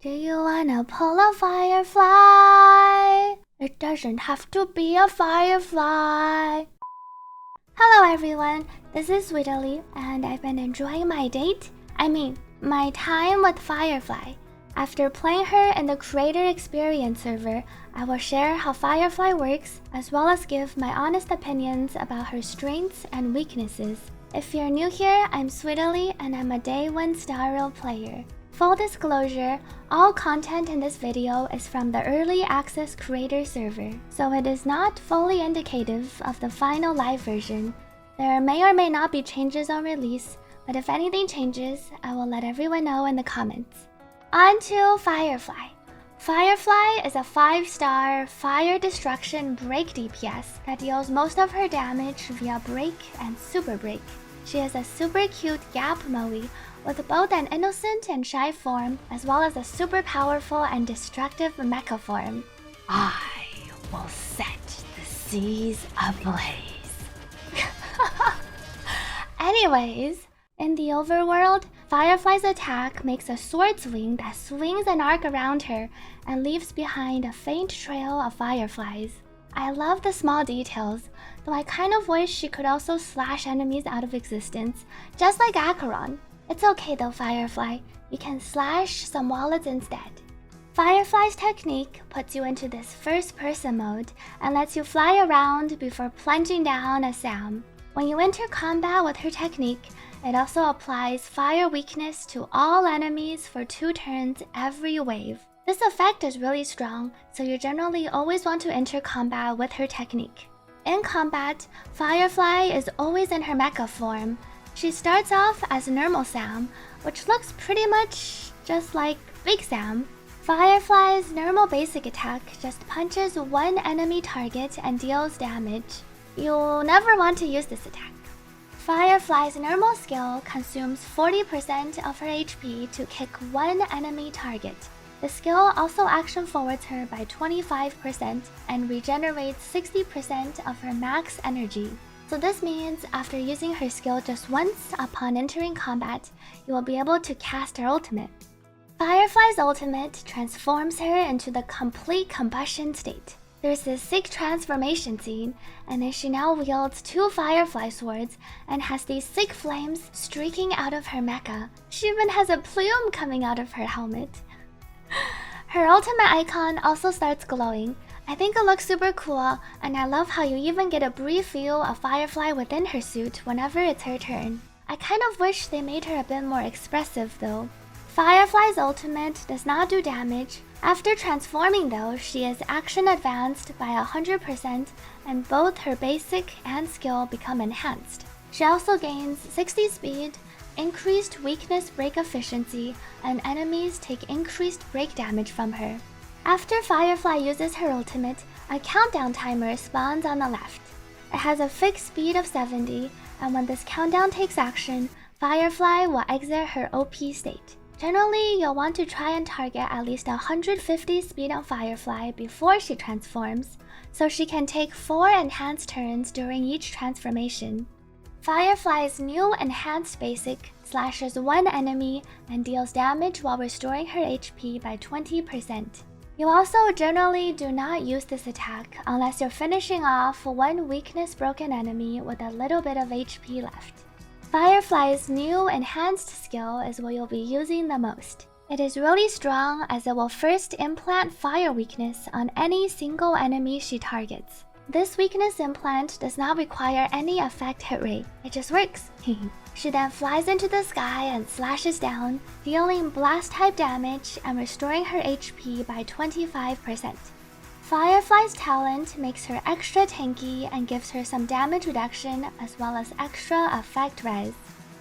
Do you wanna pull a firefly? It doesn't have to be a firefly. Hello everyone, this is Sweetly, and I've been enjoying my my time with Firefly. After playing her in the Creator Experience server, I will share how Firefly works, as well as give my honest opinions about her strengths and weaknesses. If you're new here, I'm Sweetly, and I'm a Day 1 Star Role player. Full disclosure, all content in this video is from the Early Access Creator server, so it is not fully indicative of the final live version. There may or may not be changes on release, but if anything changes, I will let everyone know in the comments. On to Firefly. Firefly is a 5-star fire destruction break DPS that deals most of her damage via break and super break. She is a super cute gap Moe with both an innocent and shy form, as well as a super powerful and destructive mecha form. I will set the seas ablaze. Anyways, in the Overworld, Firefly's attack makes a sword swing that swings an arc around her and leaves behind a faint trail of fireflies. I love the small details, though I kind of wish she could also slash enemies out of existence, just like Acheron. It's okay though, Firefly. You can slash some wallets instead. Firefly's technique puts you into this first-person mode and lets you fly around before plunging down a Sam. When you enter combat with her technique, it also applies fire weakness to all enemies for 2 turns every wave. This effect is really strong, so you generally always want to enter combat with her technique. In combat, Firefly is always in her mecha form. She starts off as normal Sam, which looks pretty much just like Big Sam. Firefly's normal basic attack just punches one enemy target and deals damage. You'll never want to use this attack. Firefly's normal skill consumes 40% of her HP to kick one enemy target. The skill also action forwards her by 25% and regenerates 60% of her max energy. So this means after using her skill just once upon entering combat, you will be able to cast her ultimate. Firefly's ultimate transforms her into the complete combustion state. There's this sick transformation scene, and then she now wields 2 Firefly swords and has these sick flames streaking out of her mecha. She even has a plume coming out of her helmet. Her ultimate icon also starts glowing. I think it looks super cool, and I love how you even get a brief view of Firefly within her suit whenever it's her turn. I kind of wish they made her a bit more expressive though. Firefly's ultimate does not do damage. After transforming though, she is action advanced by 100% and both her basic and skill become enhanced. She also gains 60 speed, increased weakness break efficiency, and enemies take increased break damage from her. After Firefly uses her ultimate, a countdown timer spawns on the left. It has a fixed speed of 70, and when this countdown takes action, Firefly will exit her OP state. Generally, you'll want to try and target at least 150 speed on Firefly before she transforms, so she can take 4 enhanced turns during each transformation. Firefly's new enhanced basic slashes one enemy and deals damage while restoring her HP by 20%. You also generally do not use this attack unless you're finishing off one weakness broken enemy with a little bit of HP left. Firefly's new enhanced skill is what you'll be using the most. It is really strong as it will first implant fire weakness on any single enemy she targets. This weakness implant does not require any effect hit rate, it just works. She then flies into the sky and slashes down, dealing blast type damage and restoring her HP by 25%. Firefly's talent makes her extra tanky and gives her some damage reduction as well as extra effect res.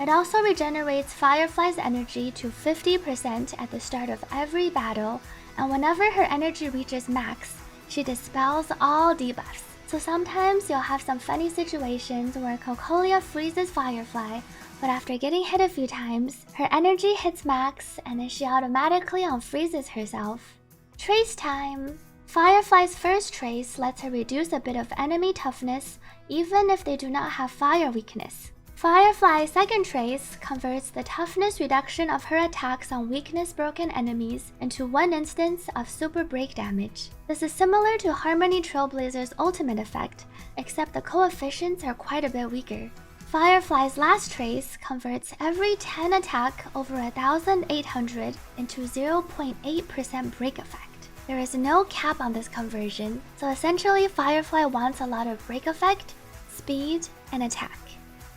It also regenerates Firefly's energy to 50% at the start of every battle, and whenever her energy reaches max, she dispels all debuffs. So sometimes you'll have some funny situations where Cocolia freezes Firefly, but after getting hit a few times, her energy hits max and then she automatically unfreezes herself. Trace time! Firefly's first trace lets her reduce a bit of enemy toughness even if they do not have fire weakness. Firefly's second trace converts the toughness reduction of her attacks on weakness-broken enemies into one instance of super break damage. This is similar to Harmony Trailblazer's ultimate effect, except the coefficients are quite a bit weaker. Firefly's last trace converts every 10 attack over 1,800 into 0.8% break effect. There is no cap on this conversion, so essentially Firefly wants a lot of break effect, speed, and attack.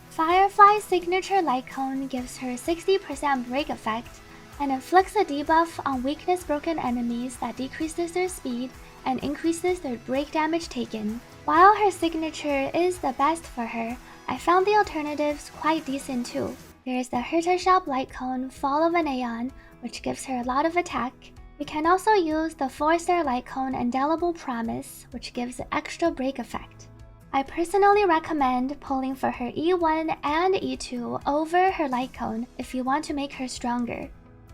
Firefly's signature Lightcone gives her 60% break effect and inflicts a debuff on weakness-broken enemies that decreases their speed and increases their break damage taken. While her signature is the best for her, I found the alternatives quite decent too. There is the Herta Shop Lightcone Fall of an Aeon, which gives her a lot of attack. You can also use the 4-star Lightcone Indelible Promise, which gives extra break effect. I personally recommend pulling for her E1 and E2 over her Lightcone if you want to make her stronger.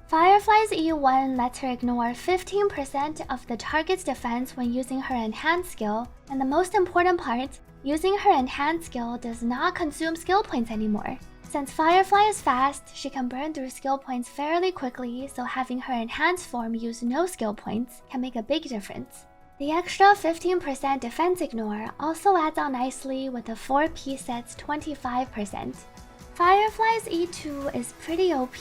Firefly's E1 lets her ignore 15% of the target's defense when using her enhanced skill, and the most important part, using her enhanced skill does not consume skill points anymore. Since Firefly is fast, she can burn through skill points fairly quickly, so having her enhanced form use no skill points can make a big difference. The extra 15% defense ignore also adds on nicely with the 4-piece set's 25%. Firefly's E2 is pretty OP,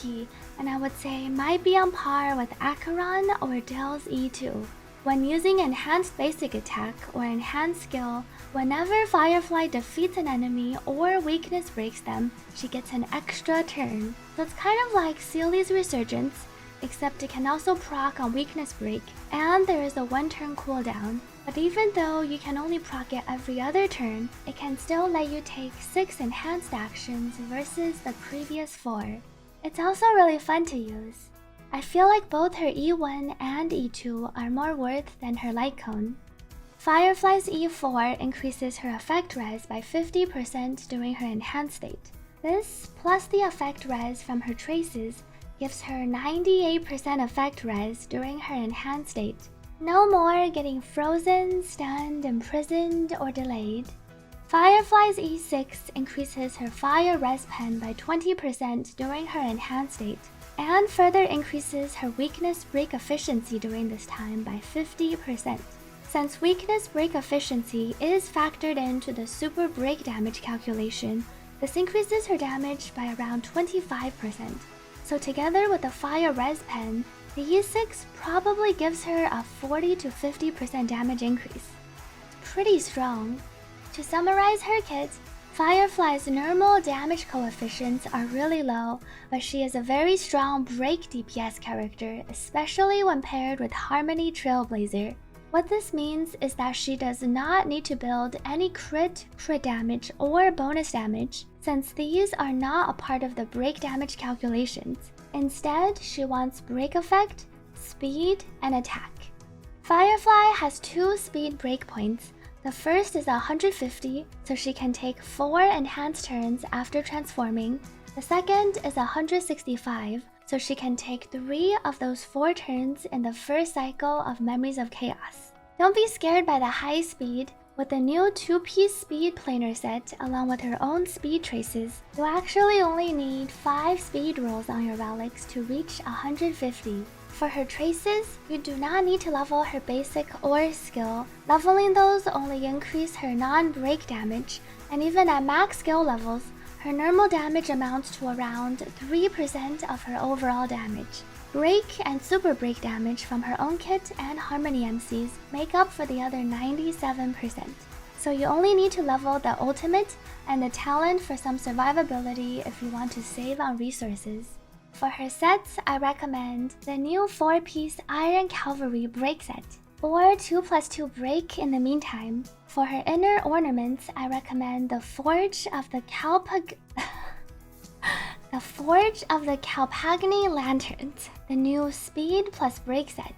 and I would say might be on par with Acheron or Dell's E2. When using Enhanced Basic Attack or Enhanced Skill, whenever Firefly defeats an enemy or weakness breaks them, she gets an extra turn. So it's kind of like Seely's Resurgence, except it can also proc on weakness break, and there is a 1-turn cooldown. But even though you can only proc it every other turn, it can still let you take 6 enhanced actions versus the previous 4. It's also really fun to use. I feel like both her E1 and E2 are more worth than her Lightcone. Firefly's E4 increases her effect res by 50% during her enhanced state. This, plus the effect res from her traces, gives her 98% effect res during her enhanced state. No more getting frozen, stunned, imprisoned, or delayed. Firefly's E6 increases her fire res pen by 20% during her enhanced state, and further increases her weakness break efficiency during this time by 50%. Since weakness break efficiency is factored into the super break damage calculation, this increases her damage by around 25%. So together with the fire res pen, the E6 probably gives her a 40 to 50% damage increase. It's pretty strong. To summarize her kit, Firefly's normal damage coefficients are really low, but she is a very strong break DPS character, especially when paired with Harmony Trailblazer. What this means is that she does not need to build any crit damage, or bonus damage, since these are not a part of the break damage calculations. Instead, she wants break effect, speed, and attack. Firefly has 2 speed breakpoints. The first is 150, so she can take 4 enhanced turns after transforming. The second is 165, so she can take 3 of those 4 turns in the first cycle of Memories of Chaos. Don't be scared by the high speed. With the new 2-piece speed planar set along with her own speed traces, you actually only need 5 speed rolls on your relics to reach 150. For her traces, you do not need to level her basic or skill. Leveling those only increase her non-break damage, and even at max skill levels, her normal damage amounts to around 3% of her overall damage. Break and super break damage from her own kit and Harmony MCs make up for the other 97%. So you only need to level the ultimate and the talent for some survivability if you want to save on resources. For her sets, I recommend the new 4-piece Iron Cavalry break set, or 2+2 break in the meantime. For her inner ornaments, I recommend the Forge of the Calpagni Lanterns, the new speed plus break set.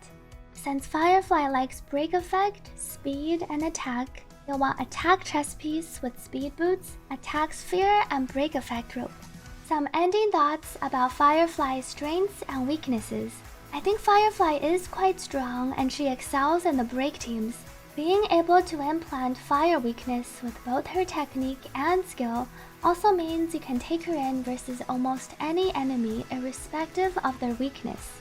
Since Firefly likes break effect, speed, and attack, you'll want attack chest piece with speed boots, attack sphere, and break effect rope. Some ending thoughts about Firefly's strengths and weaknesses. I think Firefly is quite strong and she excels in the break teams. Being able to implant fire weakness with both her technique and skill also means you can take her in versus almost any enemy irrespective of their weakness.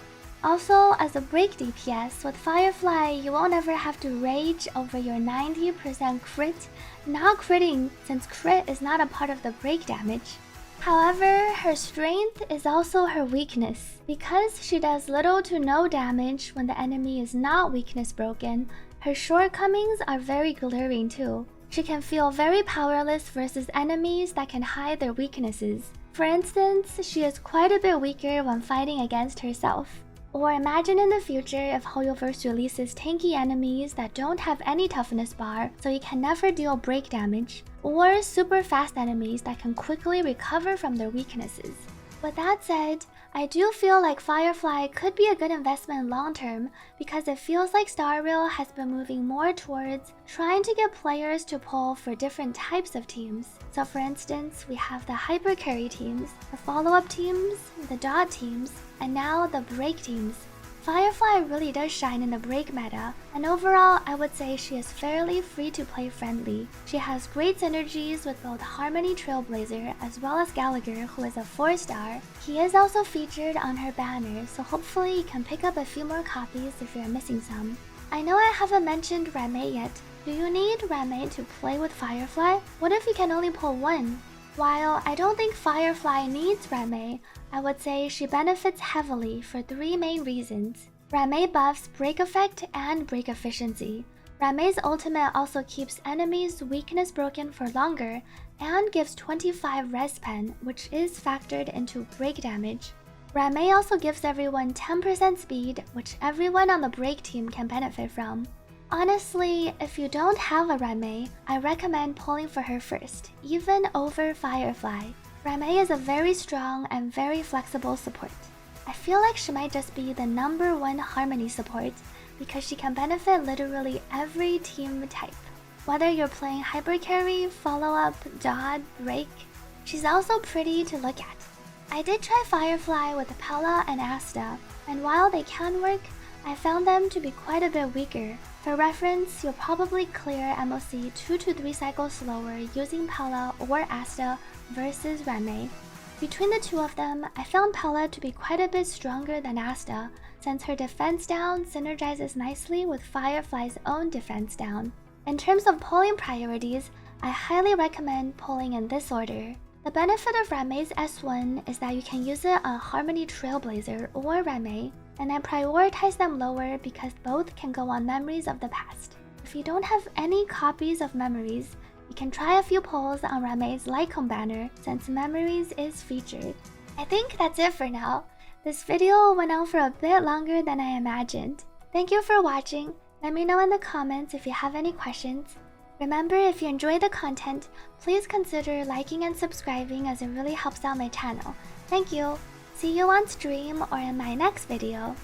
Also, as a break DPS, with Firefly, you won't ever have to rage over your 90% crit not critting, since crit is not a part of the break damage. However, her strength is also her weakness. Because she does little to no damage when the enemy is not weakness broken, her shortcomings are very glaring too. She can feel very powerless versus enemies that can hide their weaknesses. For instance, she is quite a bit weaker when fighting against herself. Or imagine in the future if Hoyoverse releases tanky enemies that don't have any toughness bar, so you can never deal break damage, or super fast enemies that can quickly recover from their weaknesses. With that said, I do feel like Firefly could be a good investment long term because it feels like Star Rail has been moving more towards trying to get players to pull for different types of teams. So for instance, we have the hyper carry teams, the follow-up teams, the dot teams, and now the break teams. Firefly really does shine in the break meta, and overall I would say she is fairly free-to-play friendly. She has great synergies with both Harmony Trailblazer as well as Gallagher, who is a 4-star. He is also featured on her banner, so hopefully you can pick up a few more copies if you're missing some. I know I haven't mentioned Ruan Mei yet. Do you need Ruan Mei to play with Firefly? What if you can only pull one? While I don't think Firefly needs Ruan Mei, I would say she benefits heavily for 3 main reasons. Ruan Mei buffs break effect and break efficiency. Ruan Mei's ultimate also keeps enemies' weakness broken for longer and gives 25 res pen, which is factored into break damage. Ruan Mei also gives everyone 10% speed, which everyone on the break team can benefit from. Honestly, if you don't have a Ruan Mei, I recommend pulling for her first, even over Firefly. Ruan Mei is a very strong and very flexible support. I feel like she might just be the #1 Harmony support because she can benefit literally every team type. Whether you're playing hyper carry, follow-up, dot, break, she's also pretty to look at. I did try Firefly with Pella and Asta, and while they can work, I found them to be quite a bit weaker. For reference, you'll probably clear MOC 2 to 3 cycles slower using Pella or Asta versus Ruan Mei. Between the two of them, I found Pella to be quite a bit stronger than Asta, since her defense down synergizes nicely with Firefly's own defense down. In terms of pulling priorities, I highly recommend pulling in this order. The benefit of Ruan Mei's S1 is that you can use it on Harmony Trailblazer or Ruan Mei, and I prioritize them lower because both can go on memories of the past. If you don't have any copies of memories, you can try a few pulls on Ruan Mei's Lightcone banner since memories is featured. I think that's it for now. This video went on for a bit longer than I imagined. Thank you for watching. Let me know in the comments if you have any questions. Remember, if you enjoy the content, please consider liking and subscribing as it really helps out my channel. Thank you! See you on stream or in my next video.